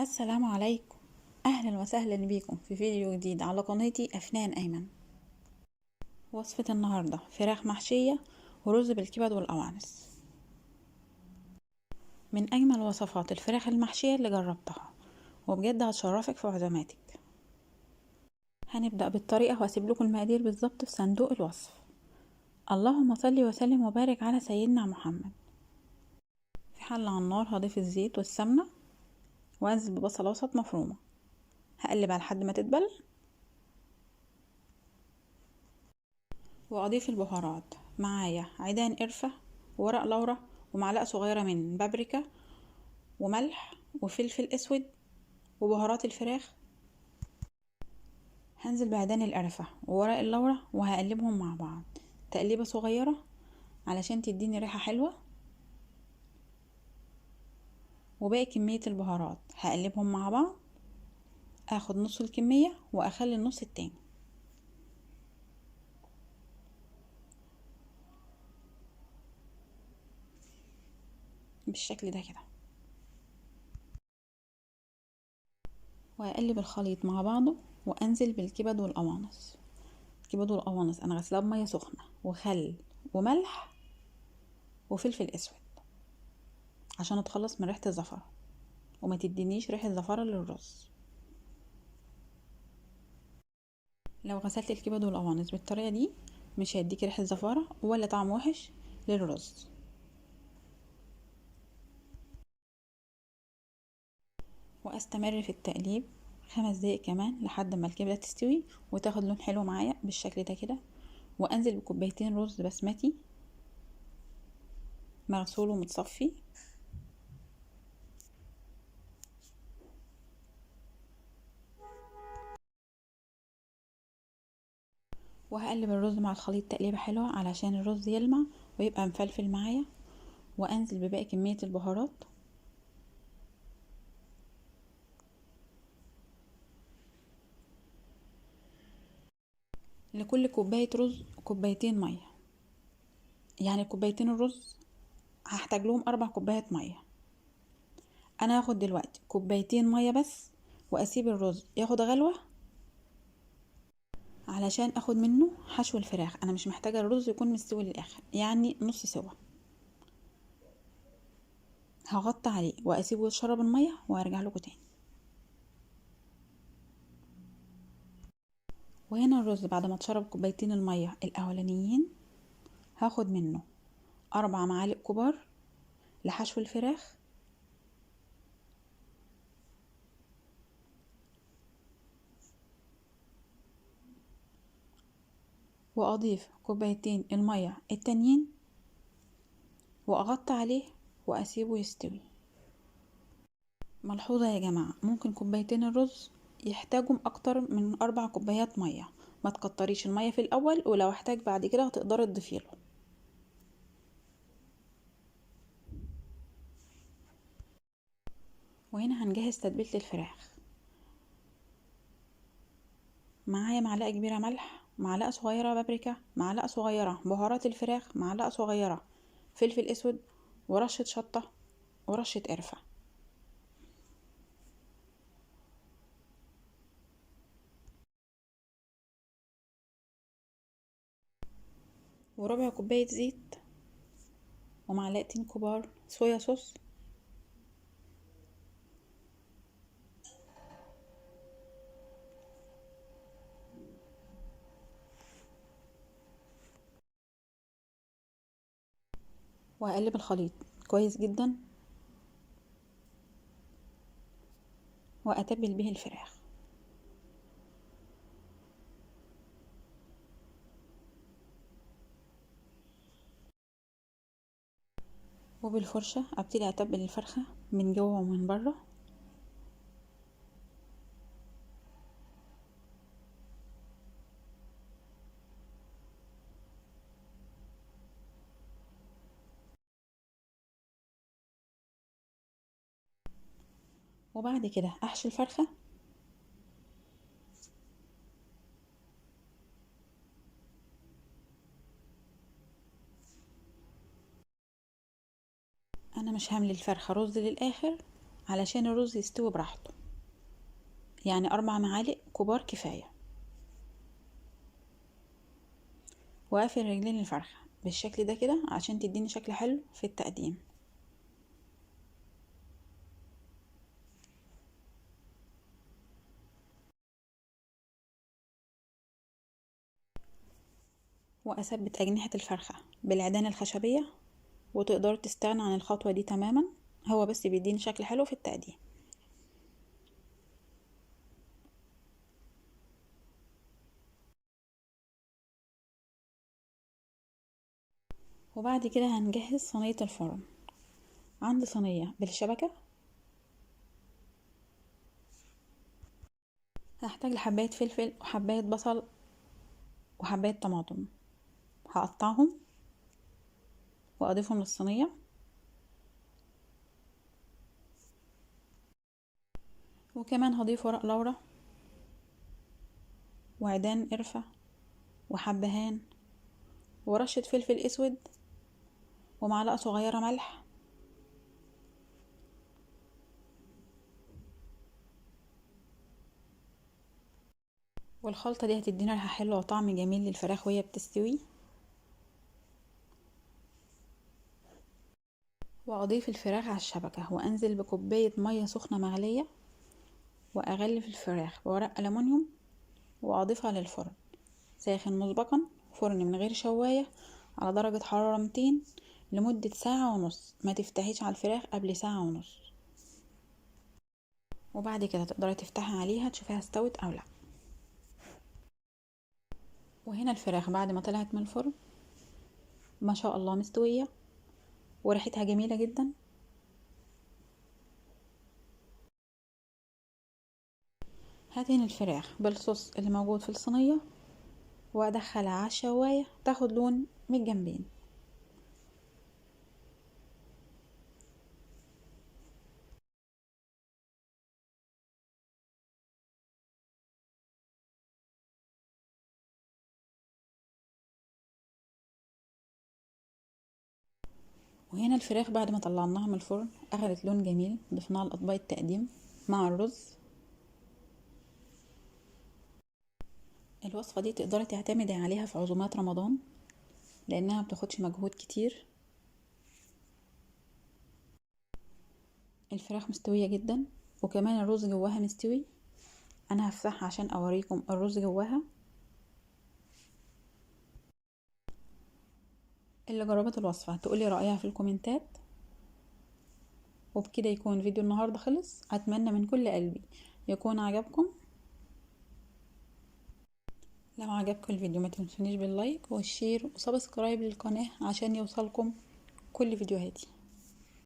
السلام عليكم. اهلا وسهلا بيكم في فيديو جديد على قناتي افنان ايمن. وصفة النهاردة فراخ محشية ورز بالكبد والقوانص. من اجمل وصفات الفراخ المحشية اللي جربتها، وبجد هتشرفك في عزوماتك. هنبدأ بالطريقة وهسيب لكم المقادير بالظبط في صندوق الوصف. اللهم صل وسلم وبارك على سيدنا محمد. في حلة على النار هضيف الزيت والسمنة وانزل ببصل وسط مفرومة، هقلبها لحد ما تتبل واضيف البهارات. معايا عيدان قرفة وورق لورا ومعلقة صغيرة من بابريكا وملح وفلفل اسود وبهارات الفراخ. هنزل بعيدان القرفة وورق اللورا وهقلبهم مع بعض تقليبة صغيرة علشان تديني ريحة حلوة. وباقي كمية البهارات هقلبهم مع بعض، اخد نص الكمية واخلي النص التاني بالشكل ده كده. وهقلب الخليط مع بعضه وانزل بالكبد والقوانص. الكبد والقوانص انا غسلها بمية سخنة وخل وملح وفلفل اسود عشان اتخلص من ريحة الزفرة وما تدينيش ريحة زفرة للرز. لو غسلت الكبد والقوانص بالطريقة دي مش هيديكي ريحة زفارة ولا طعم وحش للرز. واستمر في التقليب 5 دقايق كمان لحد ما الكبدة تستوي وتاخد لون حلو معايا بالشكل ده كده. وانزل بكوبايتين رز بسمتي مغسول ومتصفي. وهقلب الرز مع الخليط تقليبة حلوة علشان الرز يلمع ويبقى مفلفل معايا. وانزل بباقي كمية البهارات. لكل كوباية رز كوبايتين مية، يعني كوبايتين الرز هحتاج لهم 4 كوبايات مية. انا هاخد دلوقتي كوبايتين مية بس واسيب الرز ياخد غلوة علشان اخد منه حشو الفراخ. انا مش محتاجة الرز يكون مستوي للاخر، يعني نص سوا. هغطي عليه واسيبه يشرب المية وارجع لكم تاني. وهنا الرز بعد ما اتشرب كوبايتين المية الاولانيين هاخد منه 4 معالق كبار لحشو الفراخ. واضيف كوبايتين المية التانيين واغطي عليه واسيبه يستوي. ملحوظة يا جماعة، ممكن كوبايتين الرز يحتاجوا اكتر من 4 كوبايات مية. ما تكتريش المية في الاول، ولو احتاج بعد كده هتقدري تضيفيله. وهنا هنجهز تتبيلة الفراخ. معايا معلقة كبيرة ملح، معلقة صغيرة بابريكا، معلقة صغيرة بهارات الفراخ، معلقة صغيرة فلفل اسود ورشة شطة ورشة قرفة. وربع كوباية زيت ومعلقتين كبار صويا صوص. وهقلب الخليط كويس جدا واتبل به الفراخ. وبالفرشة ابتدي اتبل الفرخة من جوه ومن بره. وبعد كده احشي الفرخة. انا مش هملي الفرخة رز للاخر علشان الرز يستوي براحته، يعني 4 معالق كبار كفاية. وأقفل رجلين الفرخة بالشكل ده كده عشان تديني شكل حلو في التقديم. وأثبت أجنحة الفرخة بالعيدان الخشبية، وتقدروا تستغنوا عن الخطوة دي تماما، هو بس بيديني شكل حلو في التقديم. وبعد كده هنجهز صينية الفرن. عندي صينية بالشبكة، هحتاج لحباية فلفل وحباية بصل وحباية طماطم، هقطعهم وأضيفهم للصينية. وكمان هضيف ورق لورا وعيدان قرفة وحبهان ورشة فلفل اسود ومعلقة صغيرة ملح. والخلطة دي هتدينا ريحة حلوة وطعم جميل للفراخ وهي بتستوي. واضيف الفراخ على الشبكة وانزل بكوباية مية سخنة مغلية، واغلف الفراخ بورق ألمونيوم واضيفها للفرن ساخن مسبقا، فرن من غير شواية، على درجة حرارة 200 لمدة ساعة ونص. ما تفتحيش على الفراخ قبل ساعة ونص، وبعد كده تقدري تفتحي عليها تشوفيها استوت او لا. وهنا الفراخ بعد ما طلعت من الفرن ما شاء الله مستوية وريحتها جميلة جدا. هاتين الفراخ بالصوص اللي موجود في الصينية وادخلها على الشواية تاخد لون من الجنبين. وهنا الفراخ بعد ما طلعناها من الفرن اخدت لون جميل، ضفناها لاطباق التقديم مع الرز. الوصفة دي تقدري تعتمدي عليها في عزومات رمضان لانها بتاخدش مجهود كتير. الفراخ مستوية جدا وكمان الرز جواها مستوي. انا هفتحها عشان اوريكم الرز جواها. اللي جربت الوصفة تقولي رأيها في الكومنتات. وبكده يكون فيديو النهاردة خلص. اتمنى من كل قلبي يكون عجبكم. لو عجبكم الفيديو ما تنسونيش باللايك والشير وسبسكرايب للقناة عشان يوصلكم كل فيديوهاتي.